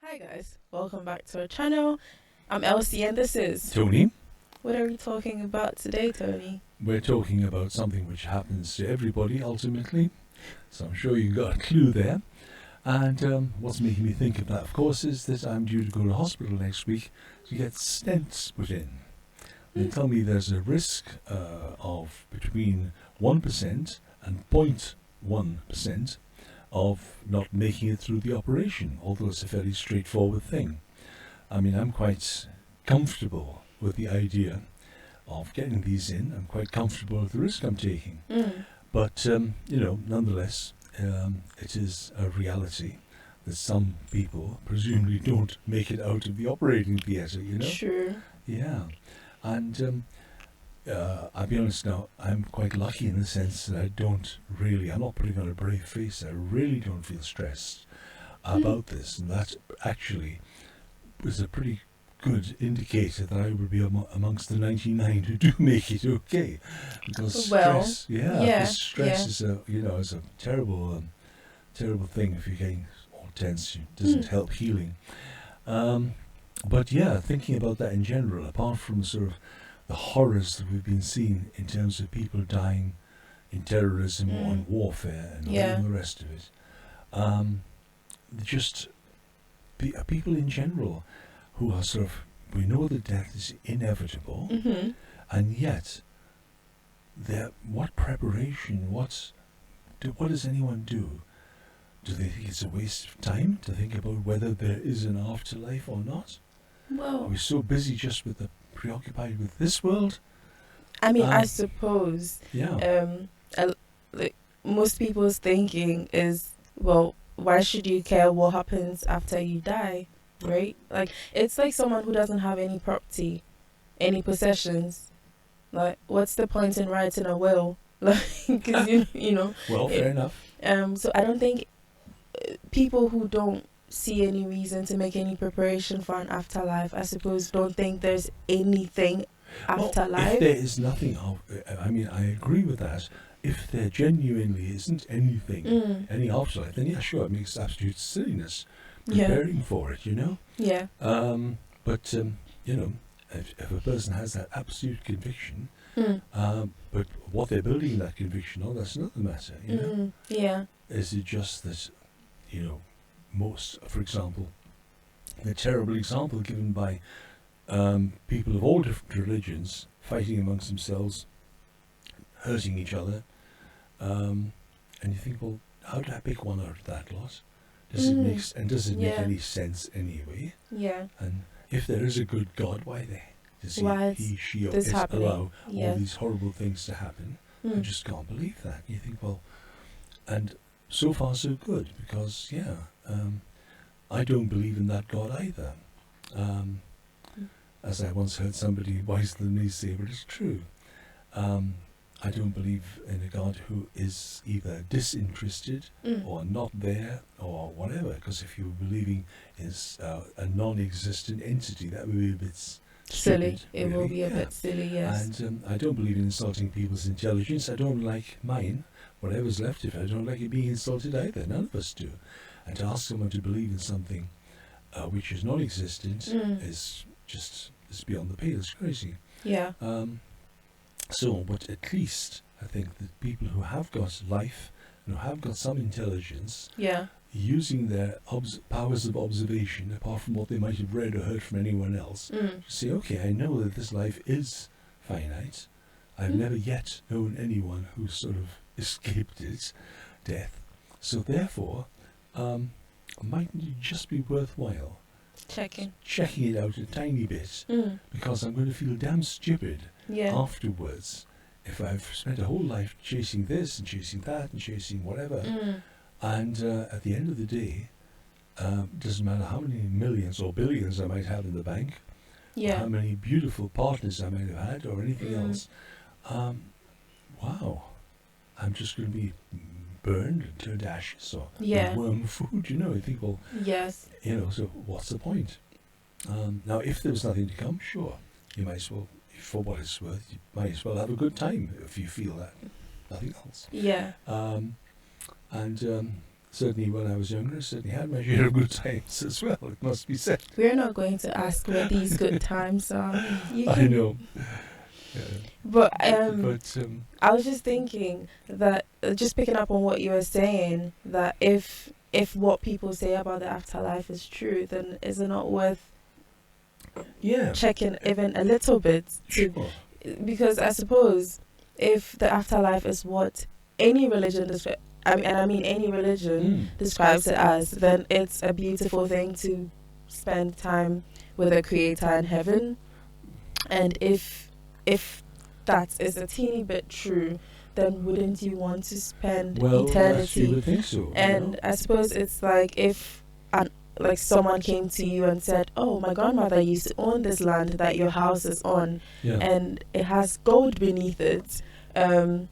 Hi guys, welcome back to our channel. I'm Elsie and this is... Tony, What are we talking about today, Tony? we're talking about something which happens to everybody ultimately, so I'm sure you got a clue there. And what's making me think of that, of course, is that I'm due to go to hospital next week to get stents put in. They tell me there's a risk of between 1% and 0.1% of not making it through the operation, although it's a fairly straightforward thing. I mean, I'm quite comfortable with the idea of getting these in. I'm quite comfortable with the risk I'm taking. But, nonetheless, it is a reality that some people presumably don't make it out of the operating theatre, Sure. Yeah. And I'll be honest now, I'm quite lucky in the sense that I'm not putting on a brave face, I really don't feel stressed about this. And that actually was a pretty good indicator that I would be amongst the 99 who do make it okay. Because Well, stress is a terrible thing if you're getting all tense. It doesn't help healing. But yeah, thinking about that in general, apart from sort of the horrors that we've been seeing in terms of people dying in terrorism or in warfare and all the rest of it, just people in general who are sort of, we know that death is inevitable, and yet, what preparation, what does anyone do? Do they think it's a waste of time to think about whether there is an afterlife or not? Well, Are we so busy just with preoccupied with this world? I mean, I suppose Yeah. most people's thinking is, well, why should you care what happens after you die, right? Like, it's like someone who doesn't have any property, any possessions. Like, what's the point in writing a will? Like, because Well, fair enough. So I don't think people who don't see any reason to make any preparation for an afterlife, I suppose, don't think there's anything afterlife. Well, if there is nothing, I agree with that. If there genuinely isn't anything, any afterlife, then yeah, sure, it makes absolute silliness preparing for it, Yeah. But if a person has that absolute conviction, but what they're building that conviction on, that's another matter, Yeah. Is it just that, most, for example, the terrible example given by people of all different religions fighting amongst themselves, hurting each other, and you think, well, how did I pick one out of that lot? Does it make any sense anyway? Yeah. And if there is a good God, why does she happening? Allow all these horrible things to happen? I just can't believe that. You think, well, and so far so good, because I don't believe in that God either. As I once heard somebody wiser than me say, but it's true. I don't believe in a God who is either disinterested or not there or whatever, because if you were believing in a non-existent entity, that would be a bit silly. Stupid, It really. will be a bit silly, yes. And I don't believe in insulting people's intelligence. I don't like mine. Whatever's left of it, I don't like it being insulted either. None of us do. And to ask someone to believe in something which is non-existent is beyond the pale. It's crazy. Yeah. But at least I think that people who have got life and who have got some intelligence, using their powers of observation, apart from what they might have read or heard from anyone else, to say, okay, I know that this life is finite. I've never yet known anyone who sort of escaped its death. So therefore, mightn't it just be worthwhile checking it out a tiny bit, because I'm going to feel damn stupid afterwards if I've spent a whole life chasing this and chasing that and chasing whatever, and at the end of the day, doesn't matter how many millions or billions I might have in the bank, or how many beautiful partners I might have had or anything else, wow, I'm just going to be burned and turned to ashes or worm food, I think, well, so what's the point? Now, if there was nothing to come, sure, you might as well, for what it's worth, you might as well have a good time if you feel that, nothing else. certainly when I was younger, certainly had my share of good times as well, it must be said. We're not going to ask where these good times are. I know. But I was just thinking that, just picking up on what you were saying, that if what people say about the afterlife is true, then is it not worth checking even a little bit? Because I suppose if the afterlife is what any religion any religion describes it as, then it's a beautiful thing to spend time with the Creator in heaven. And if that is a teeny bit true, then wouldn't you want to spend eternity? You would think so. And I suppose it's like if someone came to you and said, "Oh, my grandmother used to own this land that your house is on, and it has gold beneath it, and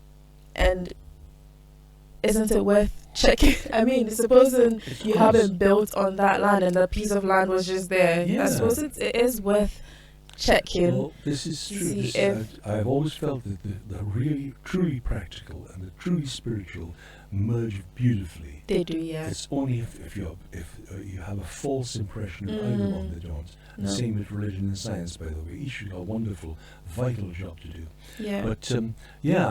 isn't it worth checking?" I mean, supposing you haven't built on that land and the piece of land was just there, I suppose it is worth checking. Well, this is true. I've always felt that the really, truly practical and the truly spiritual merge beautifully. They do, yeah. It's only if you have a false impression of either one, they don't. No. The same with religion and science, by the way. Each have got a wonderful, vital job to do. Yeah. But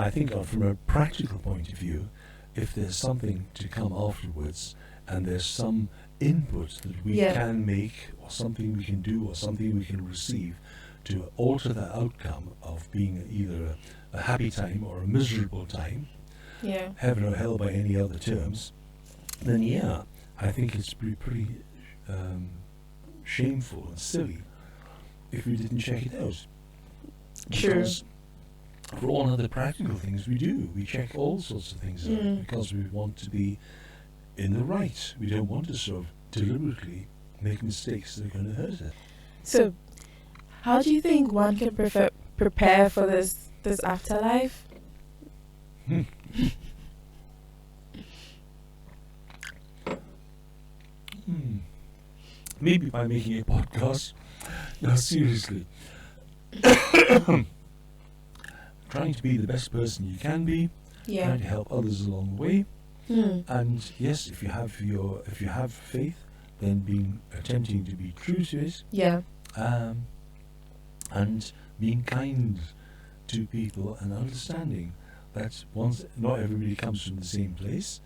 I think from a practical point of view, if there's something to come afterwards and there's some input that we can make, or something we can do, or something we can receive to alter the outcome of being either a happy time or a miserable time, heaven or hell by any other terms, then I think it's pretty shameful and silly if we didn't check it out. Because for all other practical things we do. We check all sorts of things out because we want to be in the right. We don't want to sort of deliberately make mistakes that are going to hurt us. So, how do you think one can prepare for this afterlife? Maybe by making a podcast. No, seriously. Trying to be the best person you can be. Trying to help others along the way. And yes, if you have faith, then attempting to be true to it. And being kind to people and understanding that not everybody comes from the same place.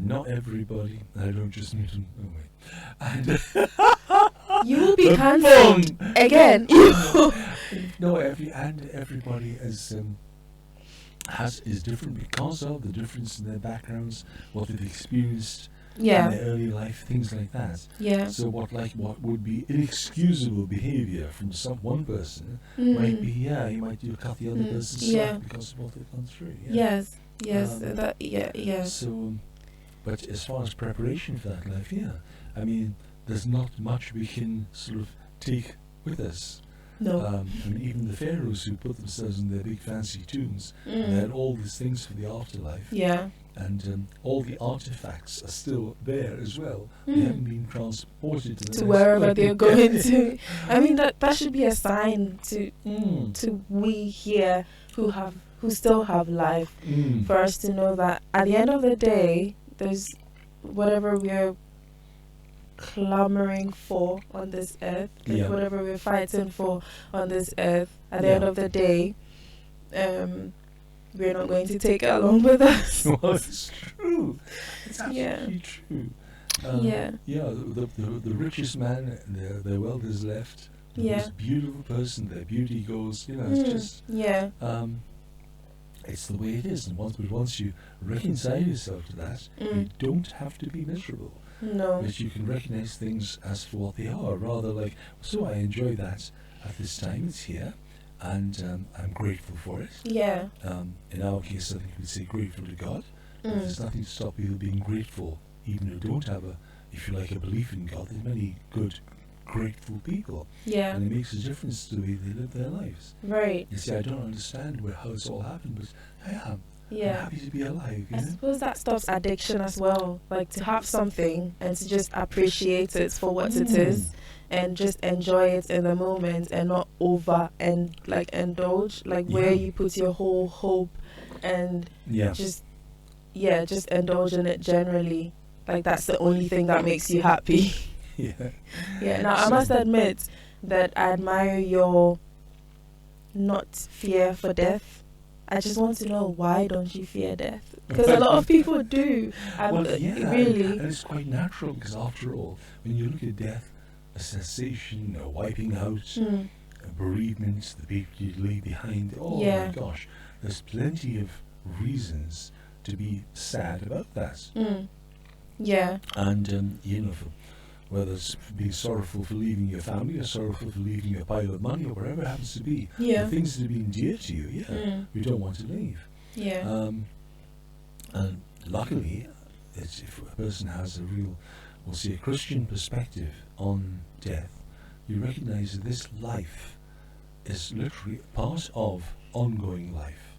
Not everybody. I don't just mean them. Oh wait. And you will be cancelled again. No, everybody is different because of the difference in their backgrounds, what they've experienced in their early life, things like that. So what would be inexcusable behaviour from one person might be you might cut the other person slack because of what they've gone through. So, but as far as preparation for that life, I mean, there's not much we can sort of take with us. No. I mean, even the pharaohs who put themselves in their big fancy tombs, they had all these things for the afterlife. And all the artifacts are still there as well. They haven't been transported to wherever they're going to. I mean, that should be a sign to we here who still have life, for us to know that at the end of the day, there's whatever we're clamoring for on this earth, whatever we're fighting for on this earth, at the end of the day, we're not going to take it along with us. Well, it's true. It's absolutely true. The richest man, their wealth is left. The most beautiful person, their beauty goes. It's just it's the way it is. And once you reconcile yourself to that, you don't have to be miserable. No. But you can recognize things as for what they are, rather like, so I enjoy that at this time, it's here, and I'm grateful for it. In our case, I think we'd say grateful to God. There's nothing to stop people being grateful, even who don't have if you like, a belief in God. There's many good, grateful people. And it makes a difference to the way they live their lives. Right. You see, I don't understand how it's all happened, but I am. I'm happy to be alive. I suppose that stops addiction as well. Like, to have something and to just appreciate it for what it is, and just enjoy it in the moment, and not indulge, where you put your whole hope and just indulge in it generally. like that's the only thing that makes you happy. Yeah. Now I must admit that I admire your not fear for death. I just want to know, why don't you fear death? Because a lot of people do. Really. And it's quite natural, because after all, when you look at death, a cessation, a wiping out, a bereavement, the people you leave behind, my gosh, there's plenty of reasons to be sad about that. Yeah. And, whether it's being sorrowful for leaving your family, or sorrowful for leaving your pile of money, or whatever it happens to be, the things that have been dear to you, you don't want to leave. Yeah. And luckily, if a person has a real, we'll say, a Christian perspective on death, you recognize that this life is literally part of ongoing life.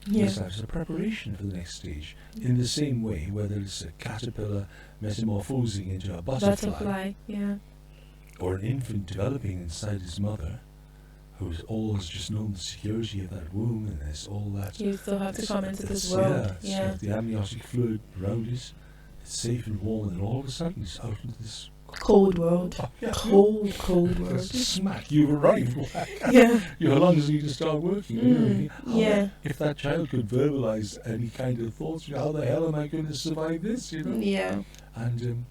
This life is a preparation for the next stage. In the same way, whether it's a caterpillar metamorphosing into a butterfly, or an infant developing inside his mother, who's always just known the security of that womb, and there's all that. You still have to come into this world. It's got the amniotic fluid around it. It's safe and warm, and then all of a sudden it's out into this cold world. Cold world. Smack, you've arrived. Your lungs need to start working. If that child could verbalize any kind of thoughts, how the hell am I going to survive this? And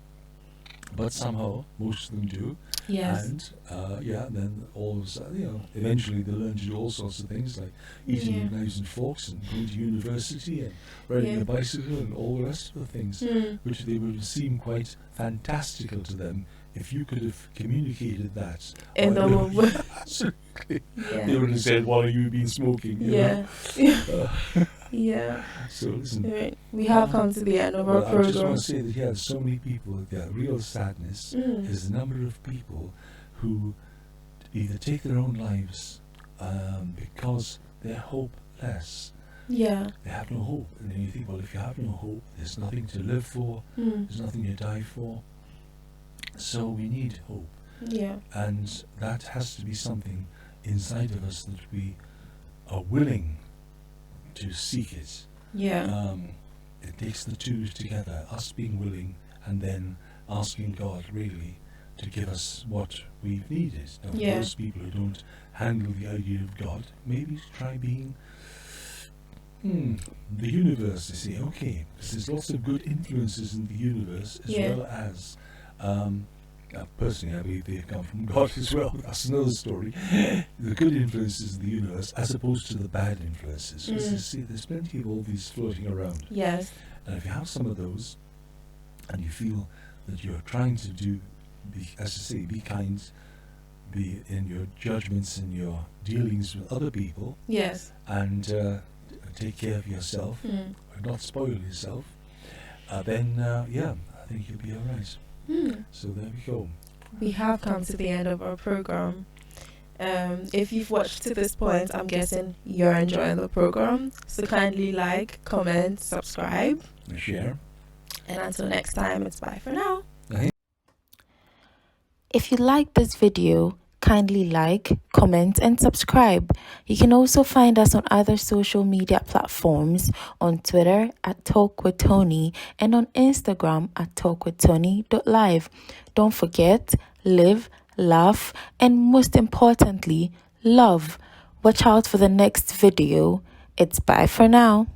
but somehow most of them do. And then all of a sudden, eventually they learn to do all sorts of things, like eating with knives and forks, and going to university, and riding a bicycle, and all the rest of the things, which they would seem quite fantastical to them if you could have communicated that. In the womb. Absolutely. They would have said, "What have you been smoking?" So listen, we have come to the end of our program. I just want to say that so many people, the real sadness is the number of people who either take their own lives because they're hopeless. They have no hope. And then you think, well, if you have no hope, there's nothing to live for, there's nothing to die for. So we need hope. And that has to be something inside of us that we are willing to seek it. It takes the two together, us being willing, and then asking God really to give us what we've needed. Now, for those people who don't handle the idea of God, maybe try being the universe. They say, okay, because there's lots of good influences in the universe, as well as personally, I believe they come from God as well. That's another story. The good influences in the universe, as opposed to the bad influences. Because you see, there's plenty of all these floating around. And if you have some of those, and you feel that you're trying to as I say, be kind, be in your judgments and your dealings with other people, and take care of yourself, or not spoil yourself, then I think you'll be all right. So there we go. We have come to the end of our program. If you've watched to this point, I'm guessing you're enjoying the program. So kindly like, comment, subscribe, and share. And until next time, it's bye for now. If you like this video, kindly like, comment, and subscribe. You can also find us on other social media platforms, on Twitter at Talk with Tony, and on Instagram at talkwithtony.live. Don't forget, live, laugh, and most importantly, love. Watch out for the next video. It's bye for now.